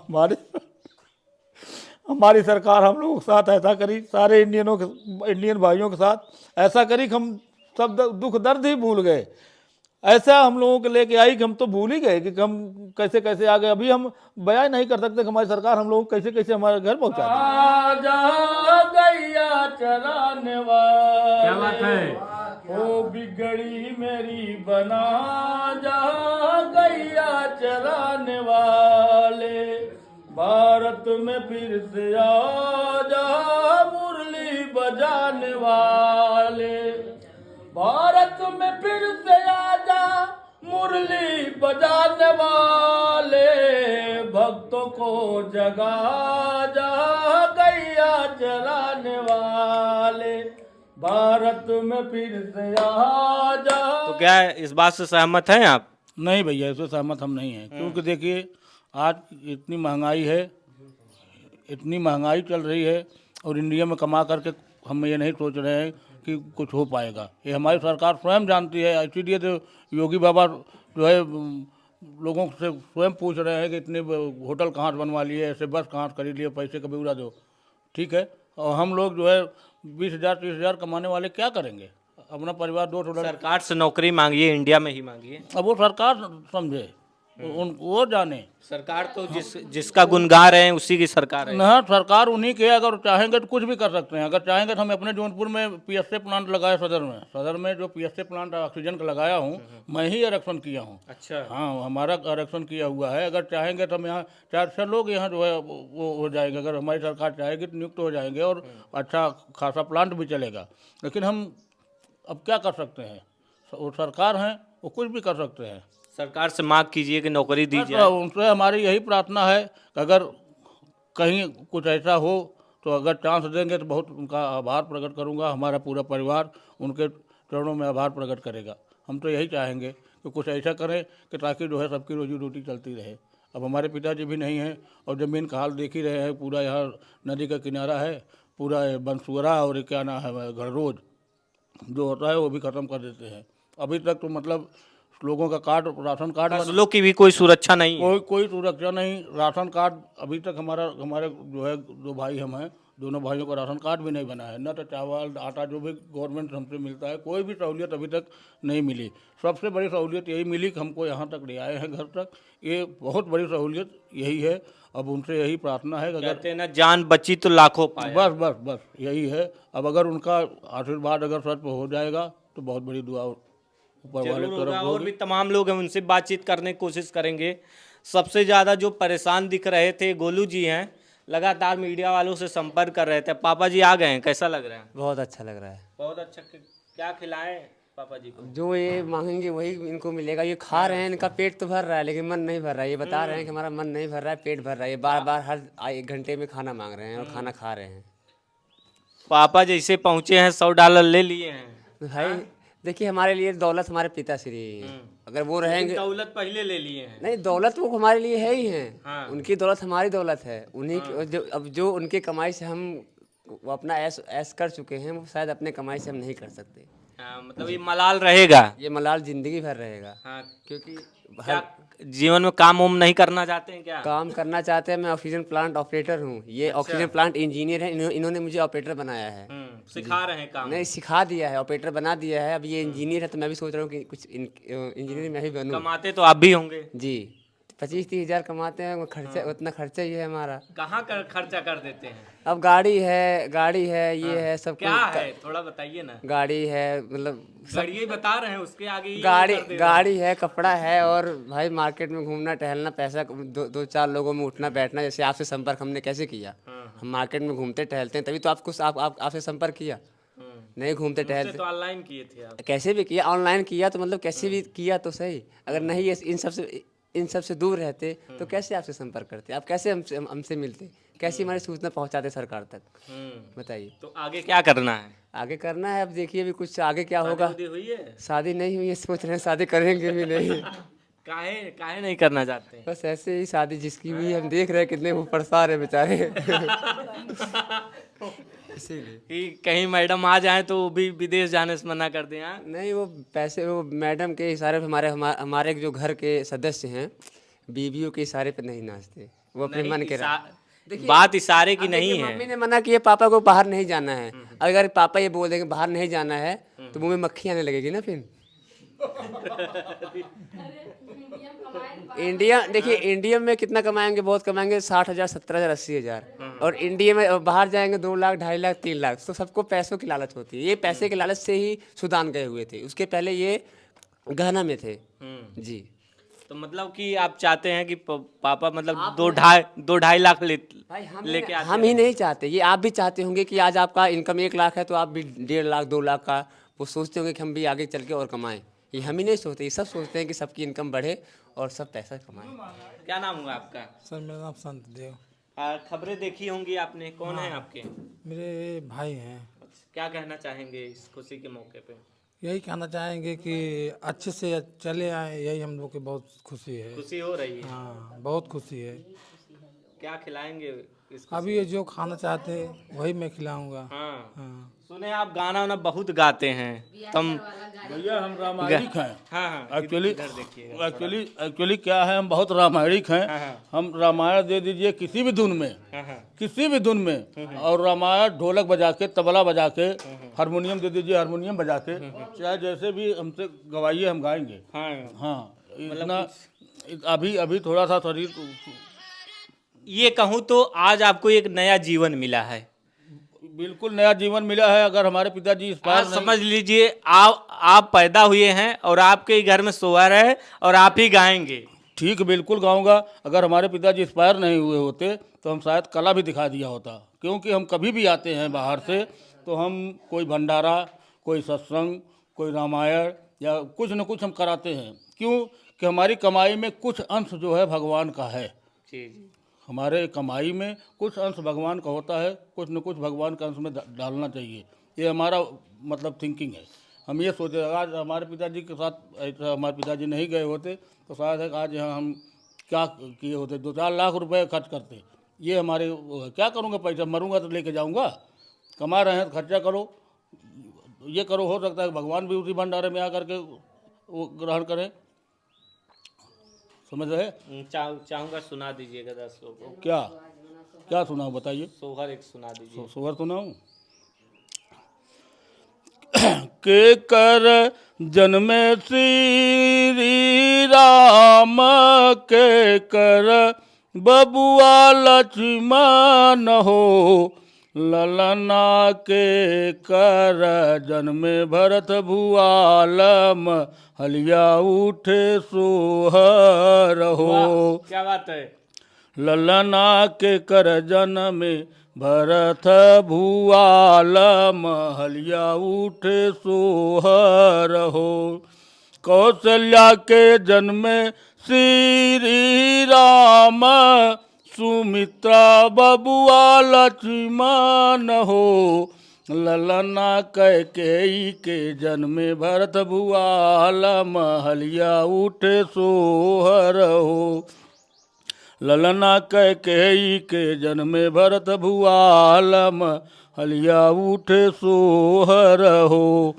हमारे हमारी सरकार हम लोगों के साथ ऐसा करी, सारे इंडियन भाइयों के साथ ऐसा करी कि हम सब दुख दर्द ही भूल गए। ऐसा हम लोगों को लेके आई कि हम तो भूल ही गए कि हम कैसे कैसे आ गए। अभी हम बयान नहीं कर सकते कि हमारी सरकार हम लोग को कैसे कैसे हमारे घर पहुंचा दी। आजा गैया चराने वाले, क्या बात है। ओ बिगड़ी मेरी बना जा गैया चराने वाले, भारत में फिर से आजा मुरली बजाने वाले, भारत में फिर से आजा मुरली बजाने वाले, भक्तों को जगा जा गैया चराने वाले, भारत में फिर से आजा। तो क्या इस बात से सहमत हैं आप? नहीं भैया, इससे सहमत हम नहीं हैं, क्योंकि देखिए आज इतनी महंगाई है, इतनी महंगाई चल रही है और इंडिया में कमा करके हम ये नहीं सोच रहे हैं कि कुछ हो पाएगा। ये हमारी सरकार स्वयं जानती है, इसीलिए तो योगी बाबा जो है लोगों से स्वयं पूछ रहे हैं कि इतने होटल कहाँ से बनवा लिए, ऐसे बस कहाँ से खरीद लिए, पैसे कभी उड़ा दो। ठीक है, और हम लोग जो है 20,000 30,000 कमाने वाले क्या करेंगे? अपना परिवार दो थोड़ा, सरकार से नौकरी मांगिए, इंडिया में ही मांगिए। अब वो सरकार समझे, वो जाने। सरकार तो जिसका गुनगार है उसी की सरकार है। ना सरकार उन्हीं के, अगर चाहेंगे तो कुछ भी कर सकते हैं। अगर चाहेंगे तो हम अपने जौनपुर में पीएसए प्लांट लगाए, सदर में जो पीएसए प्लांट ऑक्सीजन का लगाया हूँ, मैं ही आरक्षण किया हूँ। अच्छा। हाँ, हमारा आरक्षण किया हुआ है। अगर चाहेंगे तो हम यहाँ 400 लोग यहाँ जो है वो हो जाएंगे, अगर हमारी सरकार चाहेगी तो नियुक्त हो जाएंगे और अच्छा खासा प्लांट भी चलेगा। लेकिन हम अब क्या कर सकते हैं, वो सरकार हैं, वो कुछ भी कर सकते हैं। सरकार से मांग कीजिए कि नौकरी दी बस जाए। उनसे हमारी यही प्रार्थना है कि अगर कहीं कुछ ऐसा हो तो अगर चांस देंगे तो बहुत उनका आभार प्रकट करूंगा। हमारा पूरा परिवार उनके चरणों में आभार प्रकट करेगा। हम तो यही चाहेंगे कि कुछ ऐसा करें कि ताकि जो है सबकी रोजी रोटी चलती रहे। अब हमारे पिताजी भी नहीं हैं और ज़मीन का हाल देख ही रहे हैं, पूरा यहाँ नदी का किनारा है, पूरा बंसुअरा और क्या नाम है घड़रोज जो होता है वो भी ख़त्म कर देते हैं। अभी तक तो मतलब लोगों का कार्ड, राशन कार्ड फसलों की भी कोई सुरक्षा नहीं है। कोई सुरक्षा नहीं। राशन कार्ड अभी तक हमारे जो है दो भाई हम हैं, दोनों भाइयों का राशन कार्ड भी नहीं बना है। न तो चावल आटा जो भी गवर्नमेंट हमसे मिलता है, कोई भी सहूलियत अभी तक नहीं मिली। सबसे बड़ी सहूलियत यही मिली कि हमको यहाँ तक ले आए हैं घर तक, ये बहुत बड़ी सहूलियत यही है। अब उनसे यही प्रार्थना है कि अगर कहते हैं ना, जान बची तो लाखों पाया। बस बस बस यही है। अब अगर उनका आशीर्वाद अगर सच पे हो जाएगा तो बहुत बड़ी दुआ ऊपर वाले जरूर की तरफ होगा। और होगी। भी तमाम लोग हैं, उनसे बातचीत करने की कोशिश करेंगे। सबसे ज़्यादा जो परेशान दिख रहे थे गोलू जी हैं, लगातार मीडिया वालों से संपर्क कर रहे थे। पापा जी आ गए हैं, कैसा लग रहा है? बहुत अच्छा लग रहा है। बहुत अच्छा। क्या खिलाएं पापा जी को? जो ये मांगेंगे वही इनको मिलेगा। ये खा रहे हैं, इनका पेट तो भर रहा है लेकिन मन नहीं भर रहा है। ये बता रहे हैं कि हमारा मन नहीं भर रहा है, पेट भर रहा है। ये बार बार हर 1 घंटे में खाना मांग रहे हैं और खाना खा रहे हैं। पापा जैसे पहुंचे हैं $100 ले लिए हैं। तो भाई देखिए, हमारे लिए दौलत हमारे पिताश्री हैं। अगर वो रहेंगे, दौलत पहले ले लिए हैं। नहीं दौलत वो हमारे लिए है ही हैं। हाँ। उनकी दौलत हमारी दौलत है। उन्हीं जो उनके कमाई से हम वो अपना ऐश ऐश कर चुके हैं, वो शायद अपने कमाई से हम नहीं कर सकते। हाँ, मतलब ये मलाल रहेगा। ये मलाल जिंदगी भर रहेगा। हाँ। क्योंकि क्या जीवन में काम उम नहीं करना चाहते हैं क्या? काम करना चाहते हैं। मैं ऑक्सीजन प्लांट ऑपरेटर हूँ। ये ऑक्सीजन प्लांट इंजीनियर है। इन्होंने मुझे ऑपरेटर बनाया है। सिखा रहे हैं काम। नहीं, सिखा दिया है, ऑपरेटर बना दिया है। अब ये इंजीनियर है तो मैं भी सोच रहा हूँ कि कुछ इंजीनियर मैं भी बनूँ। कमाते तो आप भी होंगे। जी, 25-30 हज़ार कमाते हैं। वो खर्चा उतना खर्चा ही है हमारा। कहाँ खर्चा कर देते हैं? अब गाड़ी है, ये है सब क्या कुछ। है थोड़ा बताइए ना। गाड़ी है, मतलब गाड़ी बता रहे हैं, उसके आगे ये गाड़ी कर दे रहे हैं। गाड़ी है, कपड़ा है, और भाई मार्केट में घूमना टहलना, पैसा दो चार लोगों में उठना बैठना। जैसे आपसे संपर्क हमने कैसे किया? हम मार्केट में घूमते टहलते हैं, तभी तो आपको आपसे संपर्क किया। नहीं घूमते मुझसे टहलते तो ऑनलाइन किए थे आप। कैसे भी किया, ऑनलाइन किया तो मतलब कैसे भी किया तो सही। अगर नहीं ये इन सब से दूर रहते तो कैसे आपसे संपर्क करते? आप कैसे हमसे मिलते? कैसे हमारी सूचना पहुंचाते सरकार तक? बताइए। तो आगे क्या करना है? आगे करना है, अब देखिए अभी कुछ आगे क्या होगा। शादी हुई है? शादी नहीं हुई है, सोच रहे हैं शादी करेंगे भी नहीं। काहे काहे नहीं करना चाहते? बस ऐसे ही शादी जिसकी हुई हम देख रहे हैं कितने वो परेशान है बेचारे। इसीलिए कि कहीं मैडम आ जाए तो वो भी विदेश जाने से मना कर दें। हाँ? नहीं, वो पैसे वो मैडम के इशारे पे हमारे जो घर के सदस्य हैं, बीवियों के इशारे पे नहीं नाचते। वो अपने मन के बात इशारे की नहीं देखिए, है। मम्मी ने मना किया पापा को बाहर नहीं जाना है। अगर पापा ये बोल देंगे बाहर नहीं जाना है तो मुंह में मक्खी आने लगेगी ना फिर। इंडिया देखिए, इंडिया में कितना कमाएंगे, बहुत कमाएंगे, 60,000, 70,000, 80,000। और इंडिया में बाहर जाएंगे 2 लाख, 2.5 लाख, 3 लाख। तो सबको पैसों की लालच होती है। ये पैसे के लालच से ही सूडान गए हुए थे, उसके पहले ये घाना में थे जी। तो मतलब कि आप चाहते हैं कि पापा मतलब 2-2.5 लाख लेके आते हम ही नहीं चाहते, ये आप भी चाहते होंगे कि आज आपका इनकम 1 लाख है तो आप भी 1.5 लाख, 2 लाख का वो सोचते होंगे कि हम भी आगे चल के और कमाएं। ये हम ही नहीं सोचते, ये सब सोचते हैं कि सबकी इनकम बढ़े और सब पैसा कमाएं। क्या नाम हुआ आपका? सर मेरा नाम संत देव। खबरें देखी होंगी आपने, कौन है आपके? मेरे भाई हैं। क्या कहना चाहेंगे इस खुशी के मौके पे? यही कहना चाहेंगे कि अच्छे से चले आए, यही हम लोग की बहुत खुशी है। खुशी हो रही है? हाँ, बहुत खुशी है। क्या खिलाएंगे इस अभी ये जो खाना चाहते हैं वही मैं खिलाऊंगा। हाँ, हाँ। सुने आप गाना वाना बहुत गाते हैं तुम। भैया हम रामायणिक हैं। हाँ हाँ, एक्चुअली इधर देखिएगा। एक्चुअली क्या है, हम बहुत रामायणिक हैं। हाँ, हाँ। हम रामायण दे दीजिए किसी भी धुन में, हाँ हाँ, किसी भी धुन में, और रामायण ढोलक बजा के, तबला बजा के, हारमोनियम दे दीजिए, हारमोनियम बजा के, चाहे जैसे भी हमसे गवाइए हम गाएंगे। हाँ। हाँ, इतना अभी अभी थोड़ा सा शरीर ये कहूँ तो आज आपको एक नया जीवन मिला है। बिल्कुल नया जीवन मिला है। अगर हमारे पिताजी इस आज समझ लीजिए आप पैदा हुए हैं और आपके ही घर में सोहर है और आप ही गाएंगे। ठीक, बिल्कुल गाऊंगा। अगर हमारे पिताजी इंस्पायर नहीं हुए होते तो हम शायद कला भी दिखा दिया होता, क्योंकि हम कभी भी आते हैं बाहर से तो हम कोई भंडारा, कोई सत्संग, कोई रामायण या कुछ न कुछ हम कराते हैं। क्यों कि हमारी कमाई में कुछ अंश जो है भगवान का है। जी जी। हमारे कमाई में कुछ अंश भगवान का होता है, कुछ न कुछ भगवान का अंश में डालना चाहिए। ये हमारा मतलब थिंकिंग है। हम ये सोचे, आज हमारे पिताजी के साथ ऐसा हमारे पिताजी नहीं गए होते तो शायद है कि आज यहाँ हम क्या किए होते, 2-4 लाख रुपए खर्च करते। ये हमारे क्या करूँगा, पैसा मरूंगा तो लेके जाऊँगा। कमा रहे हैं तो खर्चा करो, ये करो। हो सकता है भगवान भी उसी भंडारे में आकर के वो ग्रहण करें। समझ रहे? चाहूँगा सुना दीजिएगा 10 लोगों को। क्या क्या सुनाऊँ बताइए? सोहर एक सुना दीजिए। सोहर सुनाऊँ? के कर जन्मे श्री राम, के कर बबुआ लक्ष्मण हो, ललना के कर जन्मे भरत भुआलम, हलिया उठे सोहर हो। क्या बात है। ललना के कर जन्मे भरत भुआलम, हलिया उठे सोहर हो। कौशल्या के जन्मे श्री राम, सुमित्रा बबुआ लक्ष्मण हो, ललना कैकेयी के जन्मे भरत भुआलम, हलिया उठे सोहर हो। ललना कैकेयी के जन्मे भरत भुआलम, हलिया उठे सोहर हो।